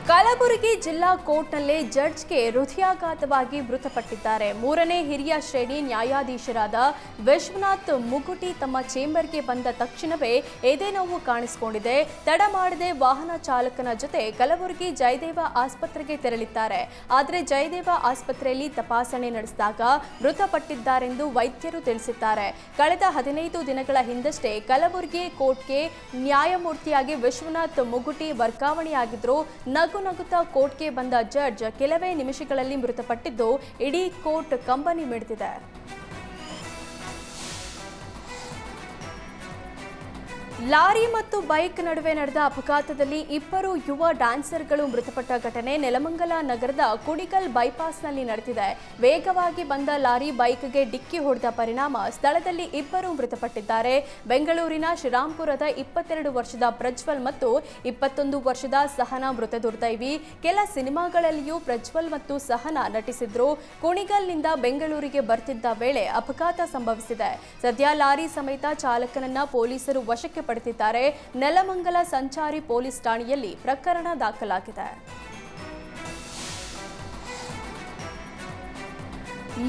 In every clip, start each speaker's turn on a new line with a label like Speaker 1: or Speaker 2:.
Speaker 1: ಕಲಬುರಗಿ ಜಿಲ್ಲಾ ಕೋರ್ಟ್ನಲ್ಲೇ ಜಡ್ಜ್ಗೆ ಹೃದಯಾಘಾತವಾಗಿ ಮೃತಪಟ್ಟಿದ್ದಾರೆ. 3ನೇ ಹಿರಿಯ ಶ್ರೇಣಿ ನ್ಯಾಯಾಧೀಶರಾದ ವಿಶ್ವನಾಥ್ ಮುಗುಟಿ ತಮ್ಮ ಚೇಂಬರ್ಗೆ ಬಂದ ತಕ್ಷಣವೇ ಎದೆನೋವು ಕಾಣಿಸಿಕೊಂಡಿದೆ. ತಡ ಮಾಡದೆ ವಾಹನ ಚಾಲಕನ ಜೊತೆ ಕಲಬುರಗಿ ಜಯದೇವ ಆಸ್ಪತ್ರೆಗೆ ತೆರಳಿದ್ದಾರೆ. ಆದರೆ ಜಯದೇವ ಆಸ್ಪತ್ರೆಯಲ್ಲಿ ತಪಾಸಣೆ ನಡೆಸಿದಾಗ ಮೃತಪಟ್ಟಿದ್ದಾರೆಂದು ವೈದ್ಯರು ತಿಳಿಸಿದ್ದಾರೆ. ಕಳೆದ 15 ದಿನಗಳ ಹಿಂದಷ್ಟೇ ಕಲಬುರಗಿ ಕೋರ್ಟ್ಗೆ ನ್ಯಾಯಮೂರ್ತಿಯಾಗಿ ವಿಶ್ವನಾಥ್ ಮುಗುಟಿ ವರ್ಗಾವಣೆಯಾಗಿದ್ರು. ನಗುತ್ತಾ ಕೋರ್ಟ್ಗೆ ಬಂದ ಜಡ್ಜ್ ಕೆಲವೇ ನಿಮಿಷಗಳಲ್ಲಿ ಮೃತಪಟ್ಟಿದ್ದು ಇಡೀ ಕೋರ್ಟ್ ಕಂಬನಿ ಮಿಡಿದಿದೆ. ಲಾರಿ ಮತ್ತು ಬೈಕ್ ನಡುವೆ ನಡೆದ ಅಪಘಾತದಲ್ಲಿ 2 ಯುವ ಡ್ಯಾನ್ಸರ್ಗಳು ಮೃತಪಟ್ಟ ಘಟನೆ ನೆಲಮಂಗಲ ನಗರದ ಕುಣಿಗಲ್ ಬೈಪಾಸ್ನಲ್ಲಿ ನಡೆದಿದೆ. ವೇಗವಾಗಿ ಬಂದ ಲಾರಿ ಬೈಕ್ಗೆ ಡಿಕ್ಕಿ ಹೊಡೆದ ಪರಿಣಾಮ ಸ್ಥಳದಲ್ಲಿ 2 ಮೃತಪಟ್ಟಿದ್ದಾರೆ. ಬೆಂಗಳೂರಿನ ಶ್ರೀರಾಂಪುರದ 22 ವರ್ಷದ ಪ್ರಜ್ವಲ್ ಮತ್ತು 21 ವರ್ಷದ ಸಹನಾ ಮೃತ ದುರ್ದೈವಿ. ಕೆಲ ಸಿನಿಮಾಗಳಲ್ಲಿಯೂ ಪ್ರಜ್ವಲ್ ಮತ್ತು ಸಹನಾ ನಟಿಸಿದ್ರು. ಕುಣಿಗಲ್ನಿಂದ ಬೆಂಗಳೂರಿಗೆ ಬರ್ತಿದ್ದ ವೇಳೆ ಅಪಘಾತ ಸಂಭವಿಸಿದೆ. ಸದ್ಯ ಲಾರಿ ಸಮೇತ ಚಾಲಕನನ್ನ ಪೊಲೀಸರು ವಶಕ್ಕೆ ಪಡೆದಿದ್ದಾರೆ. ನೆಲಮಂಗಲ ಸಂಚಾರಿ ಪೊಲೀಸ್ ಠಾಣೆಯಲ್ಲಿ ಪ್ರಕರಣ ದಾಖಲಾಗಿದೆ.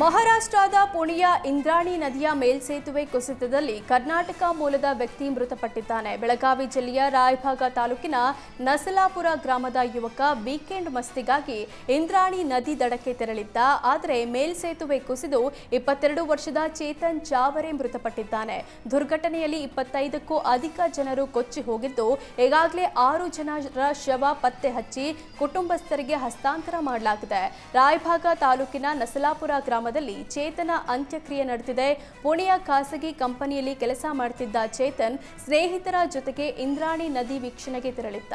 Speaker 1: ಮಹಾರಾಷ್ಟ್ರದ ಪುಣೆಯ ಇಂದ್ರಾಣಿ ನದಿಯ ಮೇಲ್ಸೇತುವೆ ಕುಸಿತದಲ್ಲಿ ಕರ್ನಾಟಕ ಮೂಲದ ವ್ಯಕ್ತಿ ಮೃತಪಟ್ಟಿದ್ದಾನೆ. ಬೆಳಗಾವಿ ಜಿಲ್ಲೆಯ ರಾಯಭಾಗ ತಾಲೂಕಿನ ನಸಲಾಪುರ ಗ್ರಾಮದ ಯುವಕ ವೀಕೆಂಡ್ ಮಸ್ತಿಗಾಗಿ ಇಂದ್ರಾಣಿ ನದಿ ದಡಕ್ಕೆ ತೆರಳಿದ್ದ. ಆದರೆ ಮೇಲ್ಸೇತುವೆ ಕುಸಿದು 22 ವರ್ಷದ ಚೇತನ್ ಚಾವರೆ ಮೃತಪಟ್ಟಿದ್ದಾನೆ. ದುರ್ಘಟನೆಯಲ್ಲಿ 25ಕ್ಕೂ ಅಧಿಕ ಜನರು ಕೊಚ್ಚಿ ಹೋಗಿದ್ದು ಈಗಾಗಲೇ 6 ಜನರ ಶವ ಪತ್ತೆ ಹಚ್ಚಿ ಕುಟುಂಬಸ್ಥರಿಗೆ ಹಸ್ತಾಂತರ ಮಾಡಲಾಗಿದೆ. ರಾಯಭಾಗ ತಾಲೂಕಿನ ನಸಲಾಪುರ ಗ್ರಾಮದಲ್ಲಿ ಚೇತನ ಅಂತ್ಯಕ್ರಿಯೆ ನಡೆದಿದೆ. ಪುಣೆಯ ಖಾಸಗಿ ಕಂಪನಿಯಲ್ಲಿ ಕೆಲಸ ಮಾಡುತ್ತಿದ್ದ ಚೇತನ್ ಸ್ನೇಹಿತರ ಜೊತೆಗೆ ಇಂದ್ರಾಣಿ ನದಿ ವೀಕ್ಷಣೆಗೆ ತೆರಳಿದ್ದ.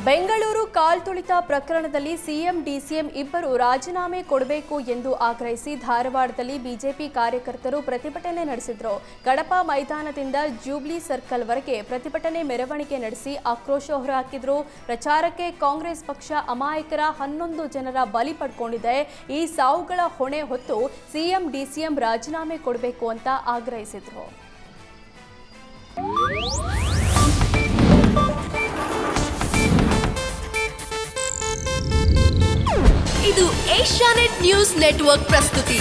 Speaker 1: ಬೆಂಗಳೂರು ಕಾಲ್ತುಳಿತ ಪ್ರಕರಣದಲ್ಲಿ ಸಿಎಂ ಡಿಸಿಎಂ ಇಬ್ಬರು ರಾಜೀನಾಮೆ ಕೊಡಬೇಕು ಎಂದು ಆಗ್ರಹಿಸಿ ಧಾರವಾಡದಲ್ಲಿ ಬಿಜೆಪಿ ಕಾರ್ಯಕರ್ತರು ಪ್ರತಿಭಟನೆ ನಡೆಸಿದರು. ಕಡಪ ಮೈದಾನದಿಂದ ಜೂಬ್ಲಿ ಸರ್ಕಲ್ವರೆಗೆ ಪ್ರತಿಭಟನೆ ಮೆರವಣಿಗೆ ನಡೆಸಿ ಆಕ್ರೋಶ ಹೊರಹಾಕಿದ್ರು. ಪ್ರಚಾರಕ್ಕೆ ಕಾಂಗ್ರೆಸ್ ಪಕ್ಷ ಅಮಾಯಕರ 11 ಜನರ ಬಲಿ ಪಡ್ಕೊಂಡಿದೆ. ಈ ಸಾವುಗಳ ಹೊಣೆ ಹೊತ್ತು ಸಿಎಂ ಡಿಸಿಎಂ ರಾಜೀನಾಮೆ ಕೊಡಬೇಕು ಅಂತ ಆಗ್ರಹಿಸಿದ್ರು.
Speaker 2: ಇದು ಏಷ್ಯಾನೆಟ್ ನ್ಯೂಸ್ ನೆಟ್ವರ್ಕ್ ಪ್ರಸ್ತುತಿ.